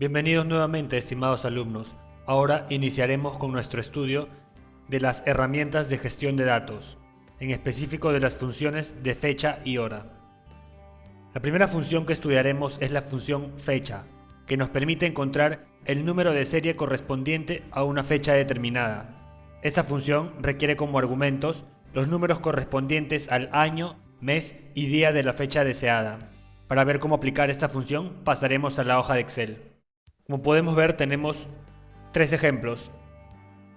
Bienvenidos nuevamente, estimados alumnos. Ahora iniciaremos con nuestro estudio de las herramientas de gestión de datos, en específico de las funciones de fecha y hora. La primera función que estudiaremos es la función fecha, que nos permite encontrar el número de serie correspondiente a una fecha determinada. Esta función requiere como argumentos los números correspondientes al año, mes y día de la fecha deseada. Para ver cómo aplicar esta función, pasaremos a la hoja de Excel. Como podemos ver, tenemos tres ejemplos.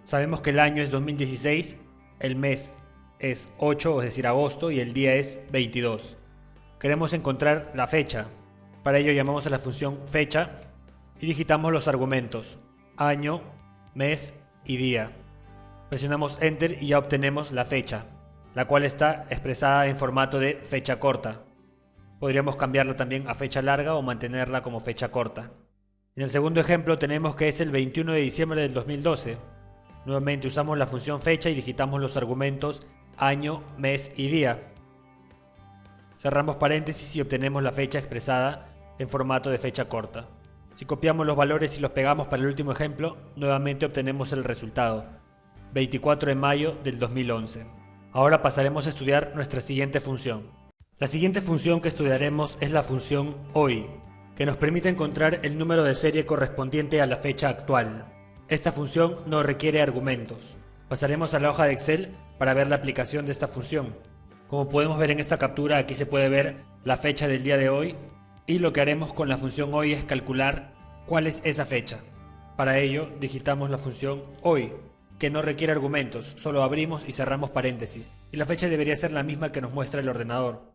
Sabemos que el año es 2016, el mes es 8, es decir, agosto, y el día es 22. Queremos encontrar la fecha. Para ello llamamos a la función fecha y digitamos los argumentos año, mes y día. Presionamos Enter y ya obtenemos la fecha, la cual está expresada en formato de fecha corta. Podríamos cambiarla también a fecha larga o mantenerla como fecha corta. En el segundo ejemplo tenemos que es el 21 de diciembre del 2012. Nuevamente usamos la función fecha y digitamos los argumentos año, mes y día. Cerramos paréntesis y obtenemos la fecha expresada en formato de fecha corta. Si copiamos los valores y los pegamos para el último ejemplo, nuevamente obtenemos el resultado, 24 de mayo del 2011. Ahora pasaremos a estudiar nuestra siguiente función. La siguiente función que estudiaremos es la función hoy, que nos permite encontrar el número de serie correspondiente a la fecha actual. Esta función no requiere argumentos. Pasaremos a la hoja de Excel para ver la aplicación de esta función. Como podemos ver en esta captura, aquí se puede ver la fecha del día de hoy, y lo que haremos con la función hoy es calcular cuál es esa fecha. Para ello digitamos la función hoy, que no requiere argumentos, solo abrimos y cerramos paréntesis, y la fecha debería ser la misma que nos muestra el ordenador.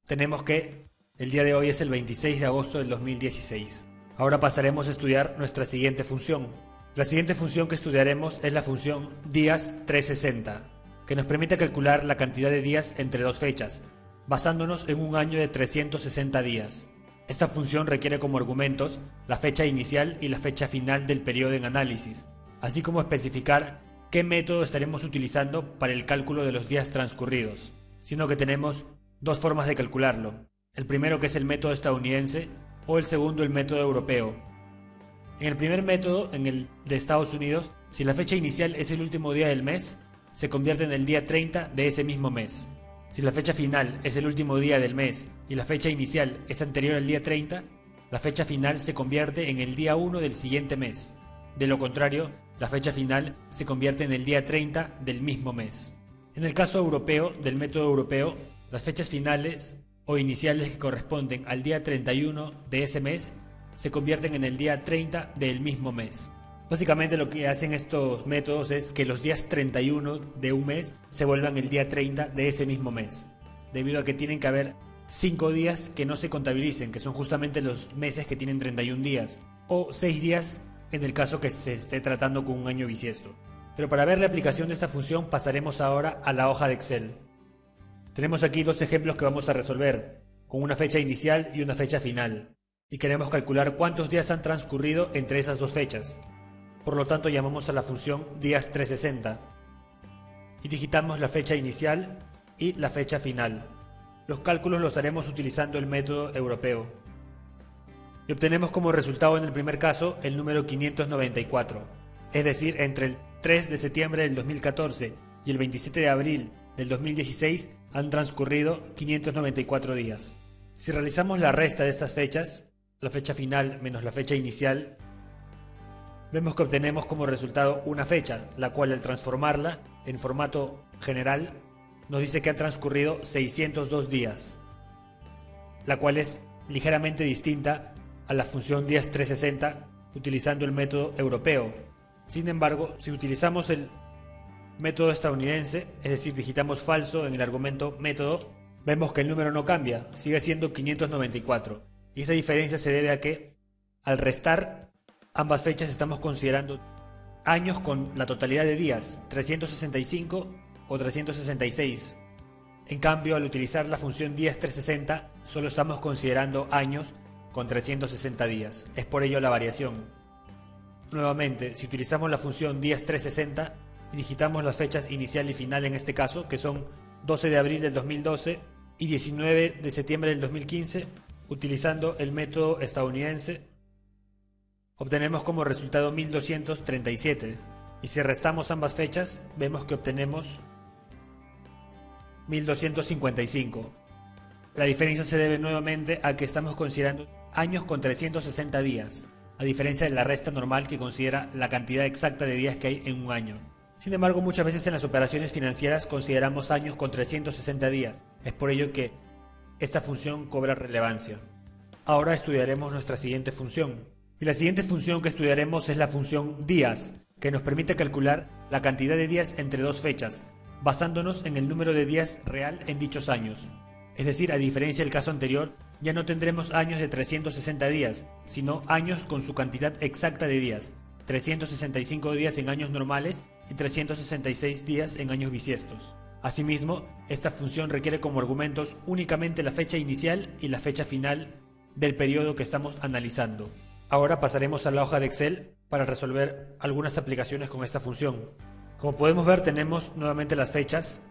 Tenemos que el día de hoy es el 26 de agosto del 2016. Ahora pasaremos a estudiar nuestra siguiente función. La siguiente función que estudiaremos es la función días 360, que nos permite calcular la cantidad de días entre dos fechas, basándonos en un año de 360 días. Esta función requiere como argumentos la fecha inicial y la fecha final del periodo en análisis, así como especificar qué método estaremos utilizando para el cálculo de los días transcurridos, sino que tenemos dos formas de calcularlo. El primero, que es el método estadounidense, o el segundo, el método europeo. En el primer método, en el de Estados Unidos, si la fecha inicial es el último día del mes, se convierte en el día 30 de ese mismo mes. Si la fecha final es el último día del mes y la fecha inicial es anterior al día 30, la fecha final se convierte en el día 1 del siguiente mes. De lo contrario, la fecha final se convierte en el día 30 del mismo mes. En el caso europeo, del método europeo, las fechas finales o iniciales que corresponden al día 31 de ese mes se convierten en el día 30 del mismo mes. Básicamente lo que hacen estos métodos es que los días 31 de un mes se vuelvan el día 30 de ese mismo mes, debido a que tienen que haber 5 días que no se contabilicen, que son justamente los meses que tienen 31 días, o 6 días en el caso que se esté tratando con un año bisiesto. Pero para ver la aplicación de esta función pasaremos ahora a la hoja de Excel. Tenemos aquí dos ejemplos que vamos a resolver, con una fecha inicial y una fecha final, y queremos calcular cuántos días han transcurrido entre esas dos fechas. Por lo tanto, llamamos a la función días 360 y digitamos la fecha inicial y la fecha final. Los cálculos los haremos utilizando el método europeo. Y obtenemos como resultado en el primer caso el número 594, es decir, entre el 3 de septiembre del 2014 y el 27 de abril del 2016 han transcurrido 594 días. Si realizamos la resta de estas fechas, la fecha final menos la fecha inicial, vemos que obtenemos como resultado una fecha, la cual al transformarla en formato general nos dice que han transcurrido 602 días, la cual es ligeramente distinta a la función días 360 utilizando el método europeo. Sin embargo, si utilizamos el método estadounidense, es decir, digitamos falso en el argumento método, vemos que el número no cambia, sigue siendo 594. Y esa diferencia se debe a que, al restar ambas fechas, estamos considerando años con la totalidad de días, 365 o 366. En cambio, al utilizar la función días 360, solo estamos considerando años con 360 días. Es por ello la variación. Nuevamente, si utilizamos la función días 360, y digitamos las fechas inicial y final en este caso, que son 12 de abril del 2012 y 19 de septiembre del 2015, utilizando el método estadounidense, obtenemos como resultado 1237. Y si restamos ambas fechas, vemos que obtenemos 1255. La diferencia se debe nuevamente a que estamos considerando años con 360 días, a diferencia de la resta normal que considera la cantidad exacta de días que hay en un año. Sin embargo, muchas veces en las operaciones financieras consideramos años con 360 días. Es por ello que esta función cobra relevancia. Ahora estudiaremos nuestra siguiente función. Y la siguiente función que estudiaremos es la función días, que nos permite calcular la cantidad de días entre dos fechas, basándonos en el número de días real en dichos años. Es decir, a diferencia del caso anterior, ya no tendremos años de 360 días, sino años con su cantidad exacta de días, 365 días en años normales y 366 días en años bisiestos. Asimismo, esta función requiere como argumentos únicamente la fecha inicial y la fecha final del periodo que estamos analizando. Ahora pasaremos a la hoja de Excel para resolver algunas aplicaciones con esta función. Como podemos ver, tenemos nuevamente las fechas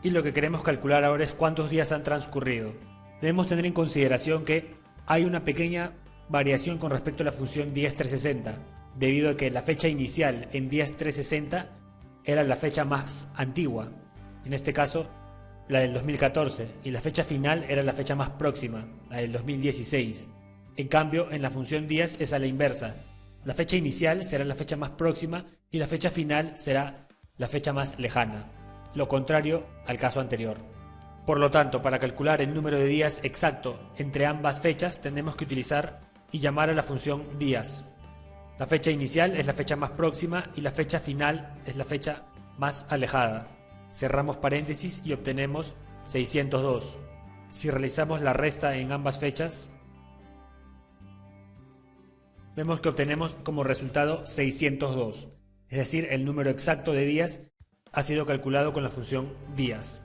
y lo que queremos calcular ahora es cuántos días han transcurrido. Debemos tener en consideración que hay una pequeña variación con respecto a la función días 360, debido a que la fecha inicial en días 360 era la fecha más antigua, en este caso la del 2014, y la fecha final era la fecha más próxima, la del 2016. En cambio, en la función días es a la inversa. La fecha inicial será la fecha más próxima y la fecha final será la fecha más lejana, lo contrario al caso anterior. Por lo tanto, para calcular el número de días exacto entre ambas fechas tenemos que utilizar y llamar a la función días. La fecha inicial es la fecha más próxima y la fecha final es la fecha más alejada. Cerramos paréntesis y obtenemos 602. Si realizamos la resta en ambas fechas, vemos que obtenemos como resultado 602, es decir, el número exacto de días ha sido calculado con la función días.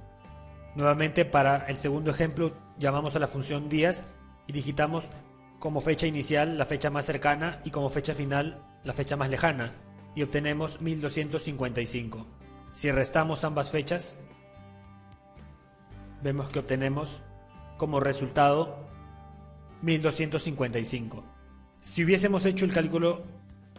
Nuevamente, para el segundo ejemplo, llamamos a la función días y digitamos como fecha inicial la fecha más cercana y como fecha final la fecha más lejana, y obtenemos 1255. Si restamos ambas fechas, vemos que obtenemos como resultado 1255. Si hubiésemos hecho el cálculo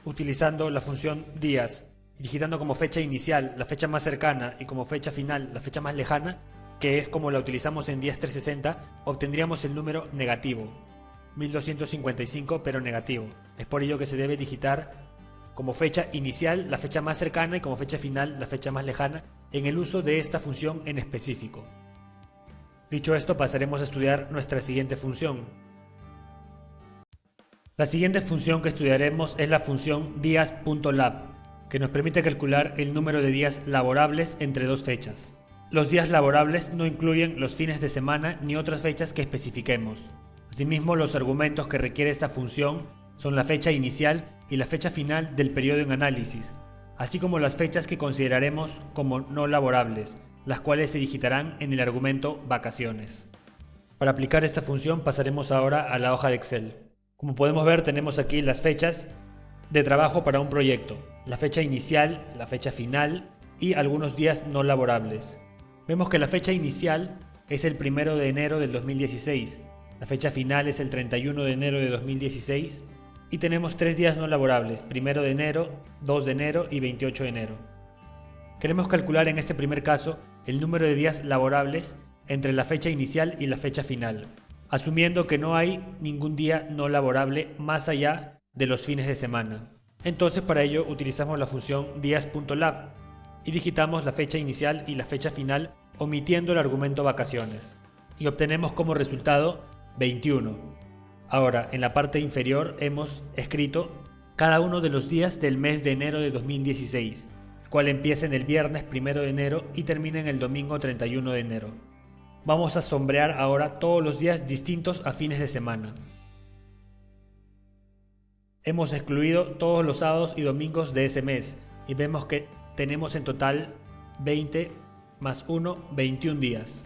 utilizando la función días, digitando como fecha inicial la fecha más cercana y como fecha final la fecha más lejana, que es como la utilizamos en días 360, obtendríamos el número negativo, 1255 pero negativo. Es por ello que se debe digitar como fecha inicial la fecha más cercana y como fecha final la fecha más lejana en el uso de esta función en específico. Dicho esto, pasaremos a estudiar nuestra siguiente función. La siguiente función que estudiaremos es la función días.lab, que nos permite calcular el número de días laborables entre dos fechas. Los días laborables no incluyen los fines de semana ni otras fechas que especifiquemos. Asimismo, los argumentos que requiere esta función son la fecha inicial y la fecha final del periodo en análisis, así como las fechas que consideraremos como no laborables, las cuales se digitarán en el argumento vacaciones. Para aplicar esta función pasaremos ahora a la hoja de Excel. Como podemos ver, tenemos aquí las fechas de trabajo para un proyecto, la fecha inicial, la fecha final y algunos días no laborables. Vemos que la fecha inicial es el 1 de enero del 2016, la fecha final es el 31 de enero de 2016 y tenemos 3 días no laborables, 1 de enero, 2 de enero y 28 de enero. Queremos calcular en este primer caso el número de días laborables entre la fecha inicial y la fecha final, asumiendo que no hay ningún día no laborable más allá de los fines de semana. Entonces, para ello utilizamos la función días.lab y digitamos la fecha inicial y la fecha final omitiendo el argumento vacaciones y obtenemos como resultado 21. Ahora, en la parte inferior hemos escrito cada uno de los días del mes de enero de 2016, el cual empieza en el viernes 1 de enero y termina en el domingo 31 de enero. Vamos a sombrear ahora todos los días distintos a fines de semana. Hemos excluido todos los sábados y domingos de ese mes y vemos que tenemos en total 20 más 1, 21 días,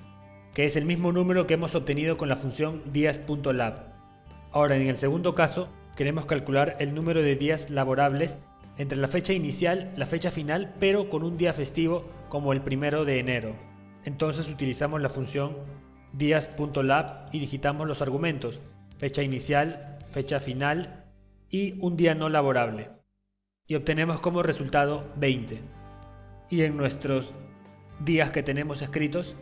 que es el mismo número que hemos obtenido con la función días.lab. Ahora, en el segundo caso, queremos calcular el número de días laborables entre la fecha inicial y la fecha final, pero con un día festivo como el 1 de enero. Entonces utilizamos la función días.lab y digitamos los argumentos, fecha inicial, fecha final y un día no laborable. Y obtenemos como resultado 20. Y en nuestros días que tenemos escritos,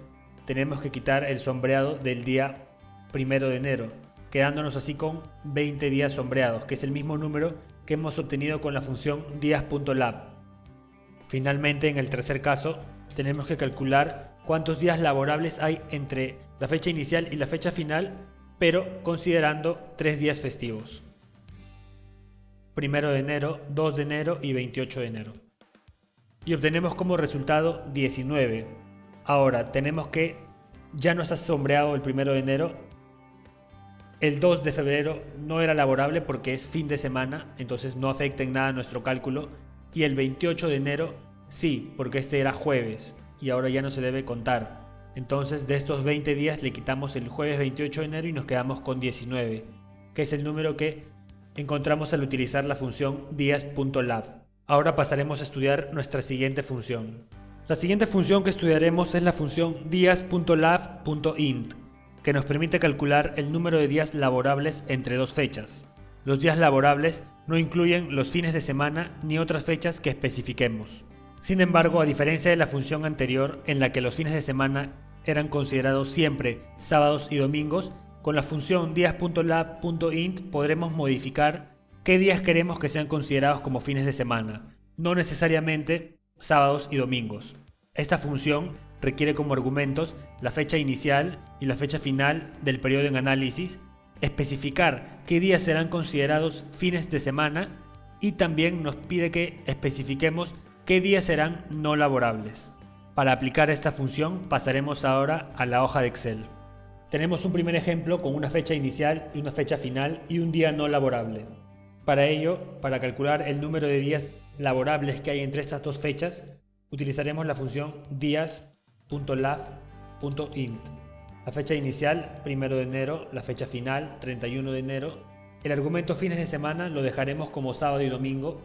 tenemos que quitar el sombreado del día 1 de enero, quedándonos así con 20 días sombreados, que es el mismo número que hemos obtenido con la función días.lab. Finalmente, en el tercer caso, tenemos que calcular cuántos días laborables hay entre la fecha inicial y la fecha final, pero considerando 3 días festivos: 1 de enero, 2 de enero y 28 de enero. Y obtenemos como resultado 19. Ahora tenemos que ya no está sombreado el 1 de enero. El 2 de febrero no era laborable porque es fin de semana, entonces no afecta en nada nuestro cálculo. Y el 28 de enero sí, porque este era jueves y ahora ya no se debe contar. Entonces de estos 20 días le quitamos el jueves 28 de enero y nos quedamos con 19, que es el número que encontramos al utilizar la función días.lab. Ahora pasaremos a estudiar nuestra siguiente función. La siguiente función que estudiaremos es la función días.lab.int, que nos permite calcular el número de días laborables entre dos fechas. Los días laborables no incluyen los fines de semana ni otras fechas que especifiquemos. Sin embargo, a diferencia de la función anterior en la que los fines de semana eran considerados siempre sábados y domingos, con la función días.lab.int podremos modificar qué días queremos que sean considerados como fines de semana, no necesariamente sábados y domingos. Esta función requiere como argumentos la fecha inicial y la fecha final del periodo en análisis, especificar qué días serán considerados fines de semana y también nos pide que especifiquemos qué días serán no laborables. Para aplicar esta función pasaremos ahora a la hoja de Excel. Tenemos un primer ejemplo con una fecha inicial y una fecha final y un día no laborable. Para ello, para calcular el número de días laborables que hay entre estas dos fechas, utilizaremos la función días.lab.int. La fecha inicial, 1 de enero, la fecha final, 31 de enero. El argumento fines de semana lo dejaremos como sábado y domingo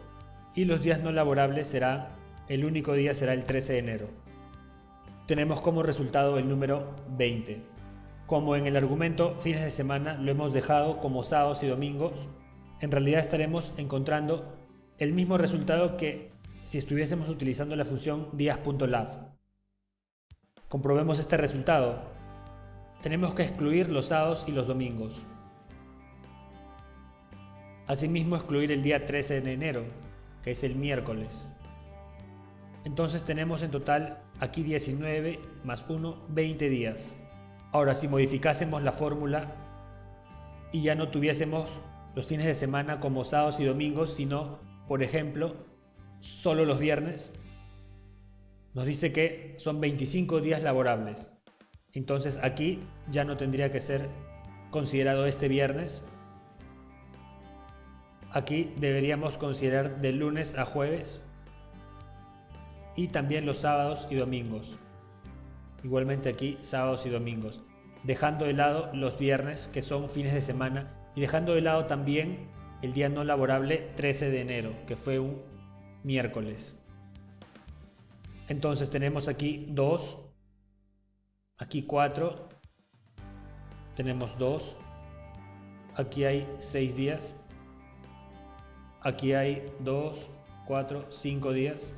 y los días no laborables el único día será el 13 de enero. Tenemos como resultado el número 20. Como en el argumento fines de semana lo hemos dejado como sábados y domingos, en realidad estaremos encontrando el mismo resultado que si estuviésemos utilizando la función días.lab. Comprobemos este resultado. Tenemos que excluir los sábados y los domingos. Asimismo, excluir el día 13 de enero, que es el miércoles. Entonces tenemos en total aquí 19 más 1, 20 días. Ahora, si modificásemos la fórmula y ya no tuviésemos los fines de semana como sábados y domingos, sino, por ejemplo, solo los viernes, nos dice que son 25 días laborables. Entonces aquí ya no tendría que ser considerado este viernes. Aquí deberíamos considerar de lunes a jueves y también los sábados y domingos. Igualmente aquí sábados y domingos, dejando de lado los viernes que son fines de semana y dejando de lado también el día no laborable 13 de enero, que fue un miércoles. Entonces tenemos aquí 2, aquí 4, tenemos 2, aquí hay 6 días, aquí hay 2, 4, 5 días.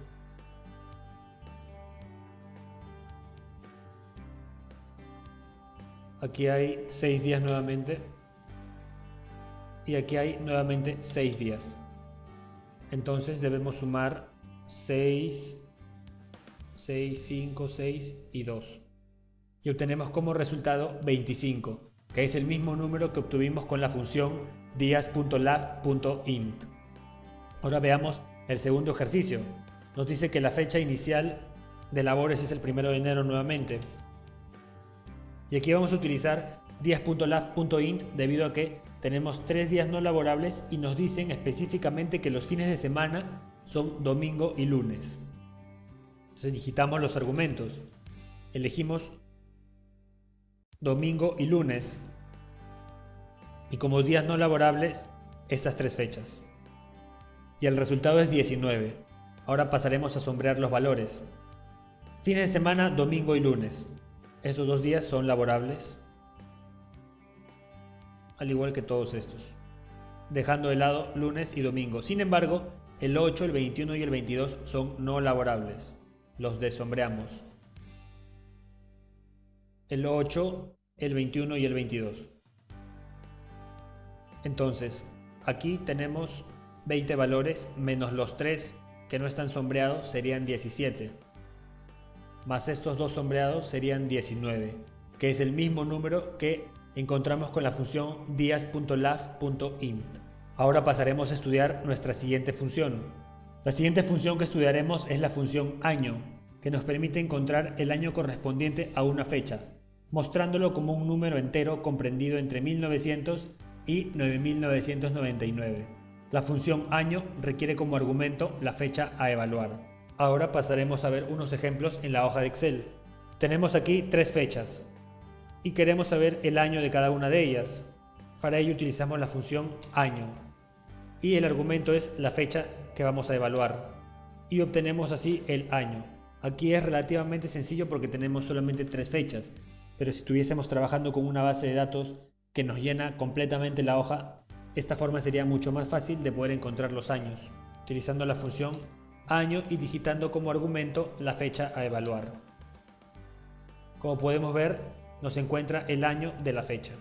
Aquí hay 6 días nuevamente. Y aquí hay nuevamente 6 días. Entonces debemos sumar 6, 5, 6 y 2. Y obtenemos como resultado 25, que es el mismo número que obtuvimos con la función días.lab.int. Ahora veamos el segundo ejercicio. Nos dice que la fecha inicial de labores es el 1 de enero nuevamente. Y aquí vamos a utilizar días.lab.int debido a que tenemos 3 días no laborables y nos dicen específicamente que los fines de semana son domingo y lunes. Entonces digitamos los argumentos. Elegimos domingo y lunes. Y como días no laborables, estas 3 fechas. Y el resultado es 19. Ahora pasaremos a sombrear los valores. Fines de semana, domingo y lunes. Estos 2 días son laborables, al igual que todos estos. dejando de lado lunes y domingo. Sin embargo, el 8, el 21 y el 22 son no laborables. Los desombreamos. El 8, el 21 y el 22. Entonces, aquí tenemos 20 valores menos los 3 que no están sombreados serían 17. Más estos dos sombreados serían 19, que es el mismo número que encontramos con la función días.lav.int. Ahora pasaremos a estudiar nuestra siguiente función. La siguiente función que estudiaremos es la función año, que nos permite encontrar el año correspondiente a una fecha, mostrándolo como un número entero comprendido entre 1900 y 9999. La función año requiere como argumento la fecha a evaluar. Ahora pasaremos a ver unos ejemplos en la hoja de Excel. Tenemos aquí 3 fechas y queremos saber el año de cada una de ellas. Para ello utilizamos la función año y el argumento es la fecha que vamos a evaluar y obtenemos así el año. Aquí es relativamente sencillo porque tenemos solamente 3 fechas, pero si estuviésemos trabajando con una base de datos que nos llena completamente la hoja, esta forma sería mucho más fácil de poder encontrar los años, utilizando la función año y digitando como argumento la fecha a evaluar. Como podemos ver, nos encuentra el año de la fecha.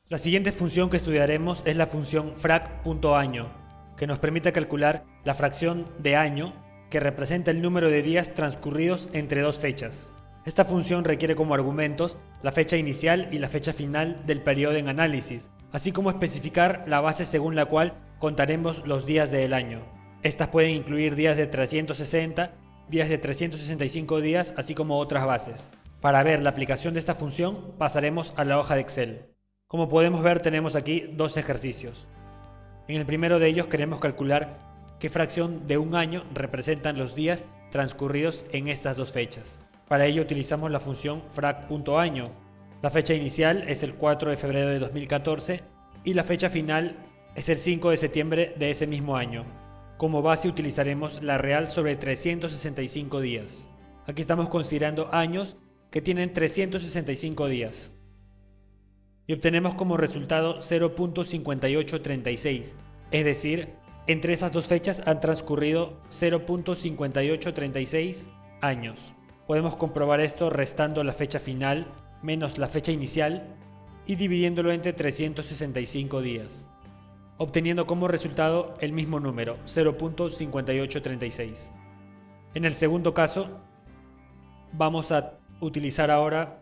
La siguiente función que estudiaremos es la función frac.año, que nos permite calcular la fracción de año que representa el número de días transcurridos entre dos fechas. Esta función requiere como argumentos la fecha inicial y la fecha final del periodo en análisis, así como especificar la base según la cual contaremos los días del año. Estas pueden incluir días de 360, días de 365 días, así como otras bases. Para ver la aplicación de esta función, pasaremos a la hoja de Excel. Como podemos ver, tenemos aquí 2 ejercicios. En el primero de ellos queremos calcular qué fracción de un año representan los días transcurridos en estas 2 fechas. Para ello utilizamos la función frac.año. La fecha inicial es el 4 de febrero de 2014 y la fecha final es el 5 de septiembre de ese mismo año. Como base utilizaremos la real sobre 365 días. Aquí estamos considerando años que tienen 365 días. Y obtenemos como resultado 0.5836, es decir, entre esas 2 fechas han transcurrido 0.5836 años. Podemos comprobar esto restando la fecha final menos la fecha inicial y dividiéndolo entre 365 días, obteniendo como resultado el mismo número, 0.5836. En el segundo caso, vamos a utilizar ahora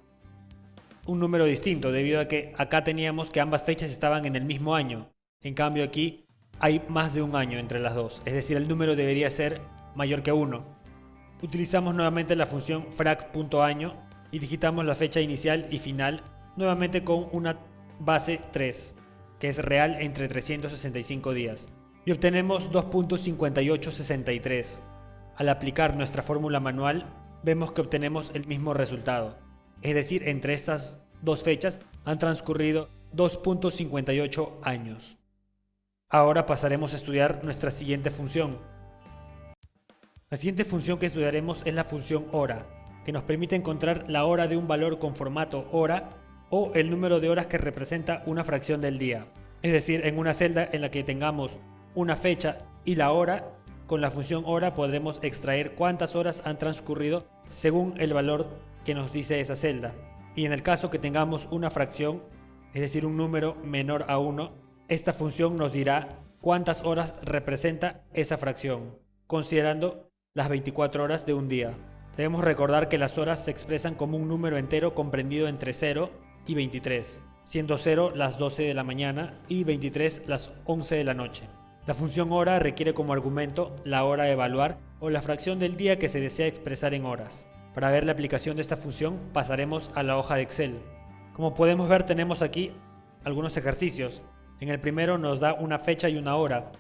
un número distinto, debido a que acá teníamos que ambas fechas estaban en el mismo año. En cambio aquí hay más de un año entre las dos, es decir, el número debería ser mayor que 1. Utilizamos nuevamente la función frac.año y digitamos la fecha inicial y final nuevamente con una base 3, que es real entre 365 días, y obtenemos 2.5863. Al aplicar nuestra fórmula manual, vemos que obtenemos el mismo resultado, es decir, entre estas 2 fechas han transcurrido 2.58 años. Ahora pasaremos a estudiar nuestra siguiente función. La siguiente función que estudiaremos es la función hora, que nos permite encontrar la hora de un valor con formato hora o el número de horas que representa una fracción del día. Es decir, en una celda en la que tengamos una fecha y la hora, con la función hora podremos extraer cuántas horas han transcurrido según el valor que nos dice esa celda. Y en el caso que tengamos una fracción, es decir, un número menor a 1, esta función nos dirá cuántas horas representa esa fracción, considerando las 24 horas de un día. Debemos recordar que las horas se expresan como un número entero comprendido entre 0 y 23, siendo 0 las 12 de la mañana y 23 las 11 de la noche. La función hora requiere como argumento la hora a evaluar o la fracción del día que se desea expresar en horas. Para ver la aplicación de esta función pasaremos a la hoja de Excel. Como podemos ver, tenemos aquí algunos ejercicios. En el primero nos da una fecha y una hora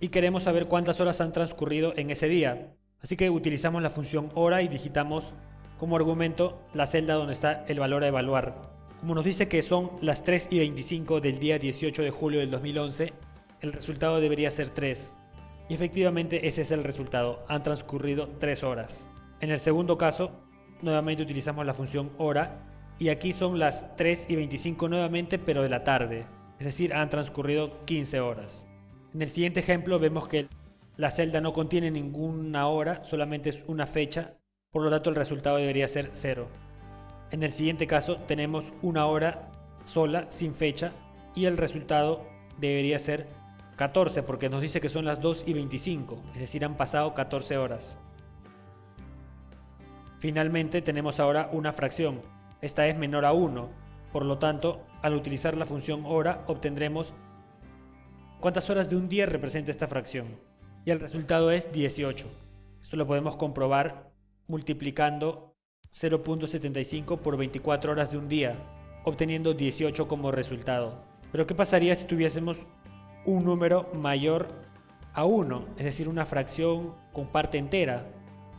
y queremos saber cuántas horas han transcurrido en ese día. Así que utilizamos la función hora y digitamos como argumento la celda donde está el valor a evaluar. Como nos dice que son las 3:25 del día 18 de julio del 2011, el resultado debería ser 3. Y efectivamente ese es el resultado, han transcurrido 3 horas. En el segundo caso, nuevamente utilizamos la función hora y aquí son las 3:25 nuevamente, pero de la tarde, es decir, han transcurrido 15 horas. En el siguiente ejemplo vemos que la celda no contiene ninguna hora, solamente es una fecha, por lo tanto el resultado debería ser 0. En el siguiente caso tenemos una hora sola, sin fecha, y el resultado debería ser 14, porque nos dice que son las 2:25, es decir, han pasado 14 horas. Finalmente tenemos ahora una fracción, esta es menor a 1, por lo tanto, al utilizar la función hora obtendremos cuántas horas de un día representa esta fracción, y el resultado es 18. Esto lo podemos comprobar multiplicando 0.75 por 24 horas de un día, obteniendo 18 como resultado. Pero ¿qué pasaría si tuviésemos un número mayor a 1, es decir, una fracción con parte entera?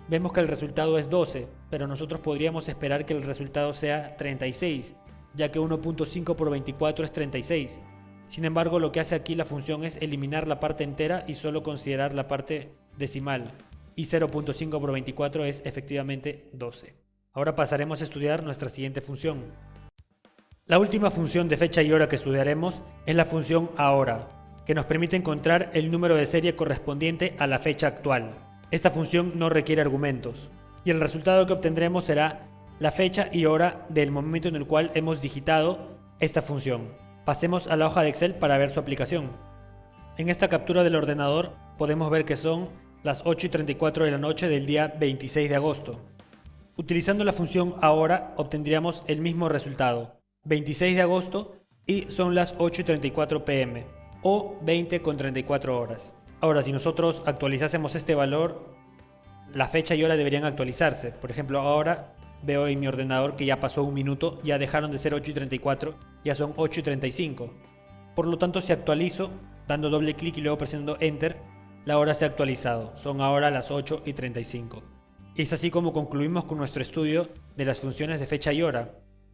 Vemos que el resultado es 12, pero nosotros podríamos esperar que el resultado sea 36, ya que 1.5 por 24 es 36. Sin embargo, lo que hace aquí la función es eliminar la parte entera y solo considerar la parte decimal, y 0.5 por 24 es efectivamente 12. Ahora pasaremos a estudiar nuestra siguiente función. La última función de fecha y hora que estudiaremos es la función ahora, que nos permite encontrar el número de serie correspondiente a la fecha actual. Esta función no requiere argumentos, y el resultado que obtendremos será la fecha y hora del momento en el cual hemos digitado esta función. Pasemos a la hoja de Excel para ver su aplicación. En esta captura del ordenador podemos ver que son las 8:34 de la noche del día 26 de agosto. Utilizando la función ahora obtendríamos el mismo resultado, 26 de agosto, y son las 8:34 pm o 20:34 horas. Ahora, si nosotros actualizásemos este valor, la fecha y hora deberían actualizarse. Por ejemplo, ahora veo en mi ordenador que ya pasó un minuto, ya dejaron de ser 8:34, ya son 8:35. Por lo tanto, si actualizo, dando doble clic y luego presionando Enter, la hora se ha actualizado. Son ahora las 8:35. Y es así como concluimos con nuestro estudio de las funciones de fecha y hora.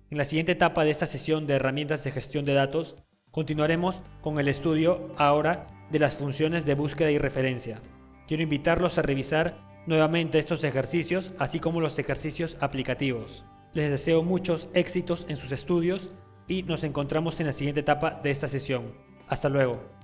En la siguiente etapa de esta sesión de herramientas de gestión de datos, continuaremos con el estudio ahora de las funciones de búsqueda y referencia. Quiero invitarlos a revisar nuevamente estos ejercicios, así como los ejercicios aplicativos. Les deseo muchos éxitos en sus estudios y nos encontramos en la siguiente etapa de esta sesión. Hasta luego.